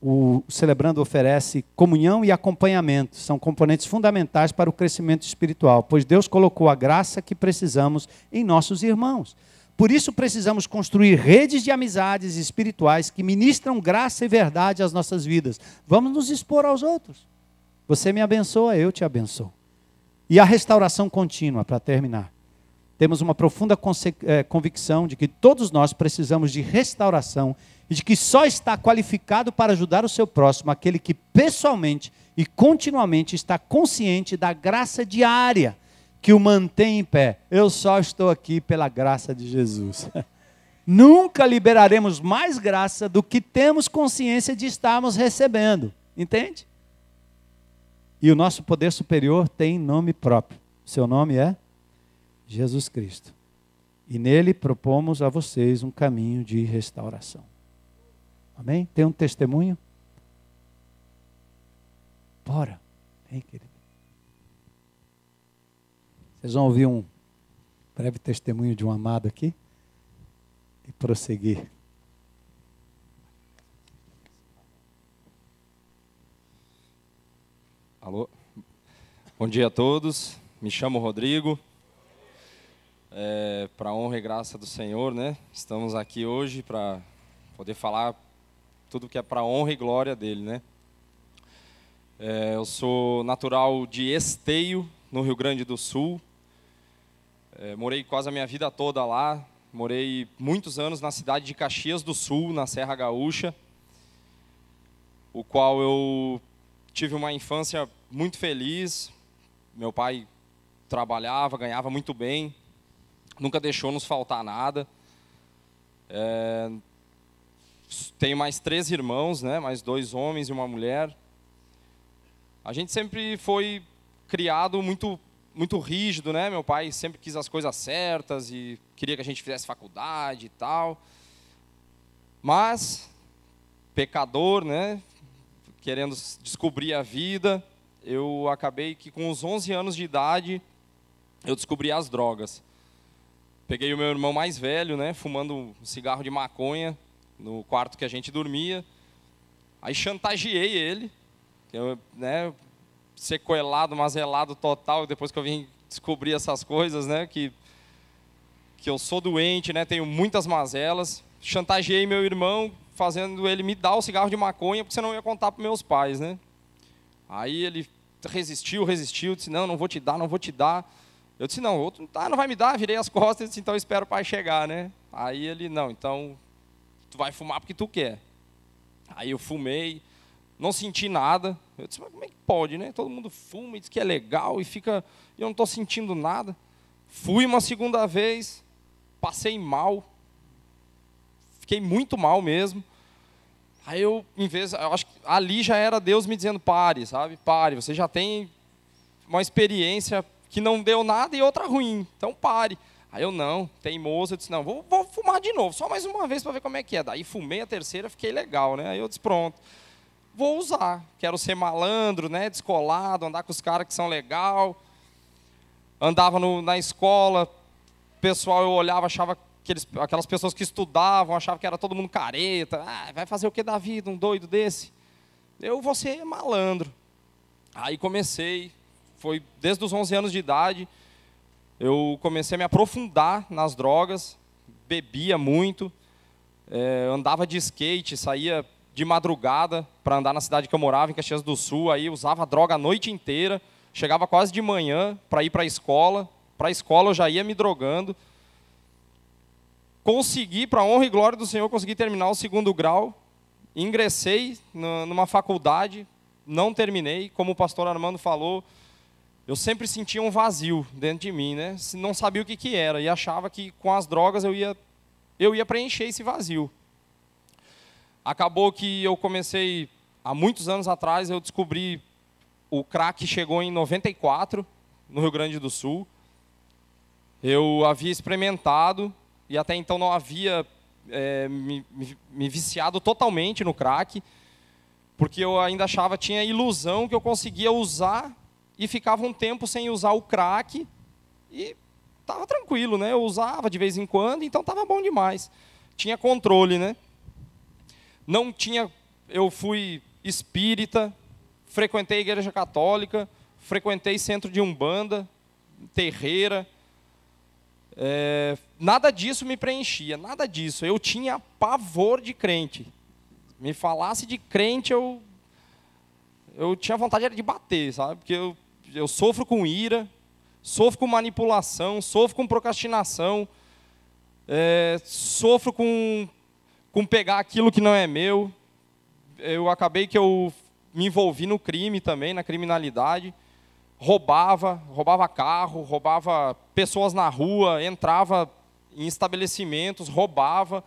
O Celebrando oferece comunhão e acompanhamento. São componentes fundamentais para o crescimento espiritual, pois Deus colocou a graça que precisamos em nossos irmãos. Por isso precisamos construir redes de amizades espirituais que ministram graça e verdade às nossas vidas. Vamos nos expor aos outros. Você me abençoa, eu te abençoo. E a restauração contínua, para terminar. temos uma profunda convicção de que todos nós precisamos de restauração e de que só está qualificado para ajudar o seu próximo aquele que pessoalmente e continuamente está consciente da graça diária que o mantém em pé. Eu só estou aqui pela graça de Jesus. Nunca liberaremos mais graça do que temos consciência de estarmos recebendo. Entende? E o nosso poder superior tem nome próprio. Seu nome é Jesus Cristo. E nele propomos a vocês um caminho de restauração. Amém? Tem um testemunho? Bora. Vem, querido. Vocês vão ouvir um breve testemunho de um amado aqui? E prosseguir. Alô? Bom dia a todos. Me chamo Rodrigo. Para a honra e graça do Senhor, né? Estamos aqui hoje para poder falar tudo que é para a honra e glória dele, né? Eu sou natural de Esteio, no Rio Grande do Sul. Morei quase a minha vida toda lá. Morei muitos anos na cidade de Caxias do Sul, na Serra Gaúcha, o qual eu tive uma infância muito feliz. Meu pai trabalhava, ganhava muito bem, nunca deixou nos faltar nada. Tenho mais 3 irmãos, né? Mais 2 homens e uma mulher. A gente sempre foi criado muito rígido, né? Meu pai sempre quis as coisas certas e queria que a gente fizesse faculdade e tal. Mas, pecador, né? Querendo descobrir a vida, eu acabei que com os 11 anos de idade, eu descobri as drogas. Peguei o meu irmão mais velho, né? Fumando um cigarro de maconha no quarto que a gente dormia. Aí chantageei ele, né? Sequelado, mazelado total, depois que eu vim descobrir essas coisas, né? Que eu sou doente, né? Tenho muitas mazelas. Chantageei meu irmão, fazendo ele me dar o cigarro de maconha, porque senão eu ia contar para meus pais, né? Aí ele resistiu, disse, não vou te dar. Eu disse, não, outro não vai me dar, virei as costas e disse, então eu espero o pai chegar, né? Aí ele, não, então tu vai fumar porque tu quer. Aí eu fumei, não senti nada. Eu disse, mas como é que pode, né? Todo mundo fuma e diz que é legal e eu não estou sentindo nada. Fui uma segunda vez, passei mal, fiquei muito mal mesmo. Aí eu acho que ali já era Deus me dizendo, pare, sabe? Pare, você já tem uma experiência que não deu nada e outra ruim, então pare. Aí eu não, teimoso, eu disse, não, vou fumar de novo, só mais uma vez para ver como é que é. Daí fumei a terceira, fiquei legal, né? Aí eu disse, pronto, vou usar. Quero ser malandro, né? Descolado, andar com os caras que são legal. Andava na escola, o pessoal eu olhava, achava aquelas pessoas que estudavam, achavam que era todo mundo careta. Ah, vai fazer o que da vida, um doido desse? Eu vou ser malandro. Aí comecei, foi desde os 11 anos de idade, eu comecei a me aprofundar nas drogas, bebia muito, andava de skate, saía de madrugada para andar na cidade que eu morava, em Caxias do Sul, aí usava droga a noite inteira, chegava quase de manhã para ir para a escola eu já ia me drogando. Consegui, para a honra e glória do Senhor, consegui terminar o 2º grau, ingressei numa faculdade, não terminei, como o pastor Armando falou, eu sempre sentia um vazio dentro de mim, né? Não sabia o que era e achava que com as drogas eu ia preencher esse vazio. Acabou que eu comecei, há muitos anos atrás, eu descobri o crack chegou em 94, no Rio Grande do Sul. Eu havia experimentado e até então não havia me viciado totalmente no crack, porque eu ainda tinha a ilusão que eu conseguia usar e ficava um tempo sem usar o crack e estava tranquilo, né? Eu usava de vez em quando, então estava bom demais. Tinha controle, né? Não tinha, eu fui espírita, frequentei a igreja católica, frequentei centro de umbanda, terreira. Nada disso me preenchia, nada disso. Eu tinha pavor de crente. Me falasse de crente, eu tinha vontade de bater, sabe? Porque eu sofro com ira, sofro com manipulação, sofro com procrastinação, sofro com pegar aquilo que não é meu. Eu acabei que eu me envolvi no crime também, na criminalidade. Roubava carro, roubava pessoas na rua, entrava em estabelecimentos, roubava.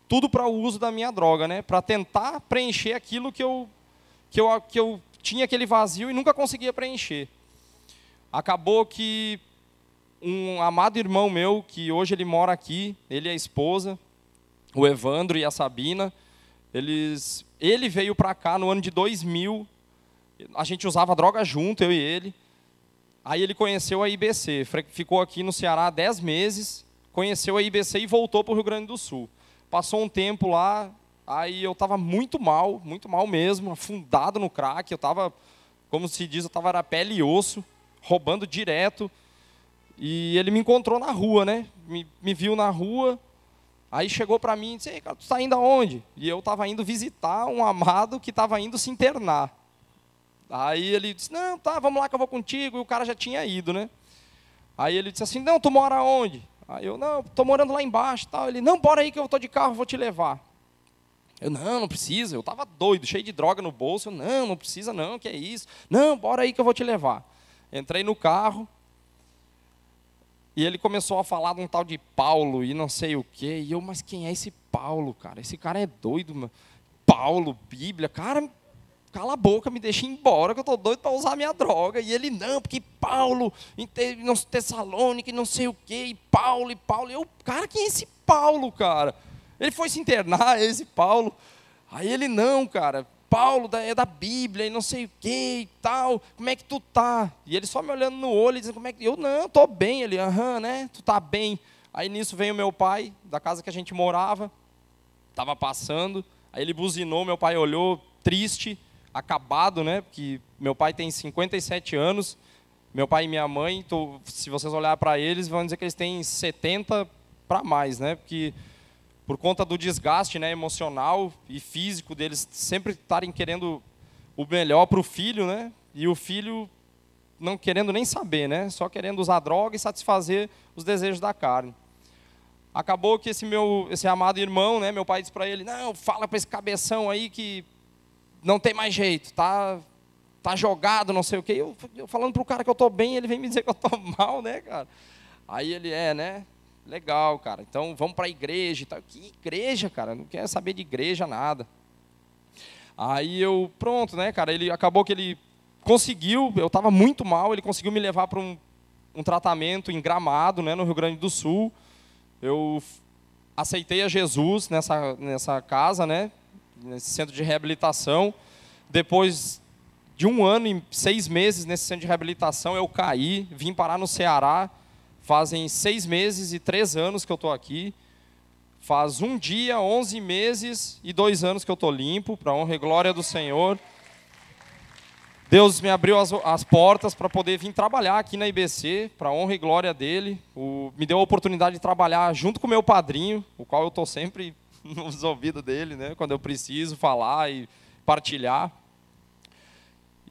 Tudo para o uso da minha droga, né? Para tentar preencher aquilo que eu tinha aquele vazio e nunca conseguia preencher. Acabou que um amado irmão meu, que hoje ele mora aqui, ele e a esposa, o Evandro e a Sabina, ele veio para cá no ano de 2000, a gente usava droga junto, eu e ele. Aí ele conheceu a IBC, ficou aqui no Ceará 10 meses, conheceu a IBC e voltou para o Rio Grande do Sul. Passou um tempo lá, aí eu estava muito mal mesmo, afundado no crack, eu estava, como se diz, eu estava era pele e osso, roubando direto. E ele me encontrou na rua, né? Me viu na rua, aí chegou para mim e disse: "Ei, cara, tu está indo aonde?" E eu estava indo visitar um amado que estava indo se internar. Aí ele disse: "Não, tá, vamos lá que eu vou contigo." E o cara já tinha ido, né? Aí ele disse assim: "Não, tu mora onde?" Aí eu: "Não, estou morando lá embaixo." Tal. Ele: "Não, bora aí que eu estou de carro, vou te levar." Eu: "Não precisa." Eu estava doido, cheio de droga no bolso. Eu: Não precisa não, que é isso. "Não, bora aí que eu vou te levar." Entrei no carro. E ele começou a falar de um tal de Paulo e não sei o quê. E eu: "Mas quem é esse Paulo, cara? Esse cara é doido, mano. Paulo, Bíblia, cara, cala a boca, me deixa ir embora, que eu estou doido para usar minha droga." E ele: "Não, porque Paulo, em Tessalônica, não sei o quê, e Paulo. E eu: "Cara, quem é esse Paulo, cara? Ele foi se internar, esse Paulo." Aí ele: "Não, cara, Paulo é da Bíblia e não sei o quê e tal, como é que tu tá?" E ele só me olhando no olho e dizendo: "Como é que..." Eu: "Não, estou bem." Ele: "Aham, né, tu tá bem." Aí nisso veio meu pai, da casa que a gente morava, estava passando, aí ele buzinou, meu pai olhou, triste, acabado, né, porque meu pai tem 57 anos, meu pai e minha mãe, se vocês olharem para eles, vão dizer que eles têm 70 para mais, né, porque por conta do desgaste, né, emocional e físico deles sempre estarem querendo o melhor para o filho, né, e o filho não querendo nem saber, né, só querendo usar droga e satisfazer os desejos da carne. Acabou que esse amado irmão, né, meu pai disse para ele: "Não, fala para esse cabeção aí que não tem mais jeito, tá jogado, não sei o quê." Eu falando para o cara que eu estou bem, ele vem me dizer que eu estou mal, né, cara? Aí ele: "Né? Legal, cara. Então vamos para a igreja e tal." "Que igreja, cara? Não quero saber de igreja, nada." Aí eu: "Pronto, né, cara?" Ele acabou que ele conseguiu, eu estava muito mal, ele conseguiu me levar para um tratamento em Gramado, né, no Rio Grande do Sul. Eu aceitei a Jesus nessa casa, né, nesse centro de reabilitação. Depois de 1 ano e 6 meses nesse centro de reabilitação, eu caí, vim parar no Ceará. Fazem 6 meses e 3 anos que eu estou aqui. Faz 1 dia, 11 meses e 2 anos que eu estou limpo, para a honra e glória do Senhor. Deus me abriu as portas para poder vir trabalhar aqui na IBC, para a honra e glória dele. Me deu a oportunidade de trabalhar junto com o meu padrinho, o qual eu estou sempre nos ouvidos dele, né, quando eu preciso falar e partilhar.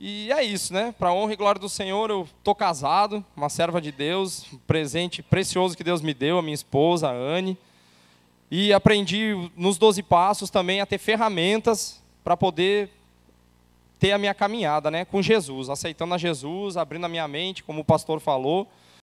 E é isso, né? Para a honra e glória do Senhor, eu estou casado, uma serva de Deus, um presente precioso que Deus me deu, a minha esposa, a Anne. E aprendi nos 12 passos também a ter ferramentas para poder ter a minha caminhada, né, com Jesus, aceitando a Jesus, abrindo a minha mente, como o pastor falou.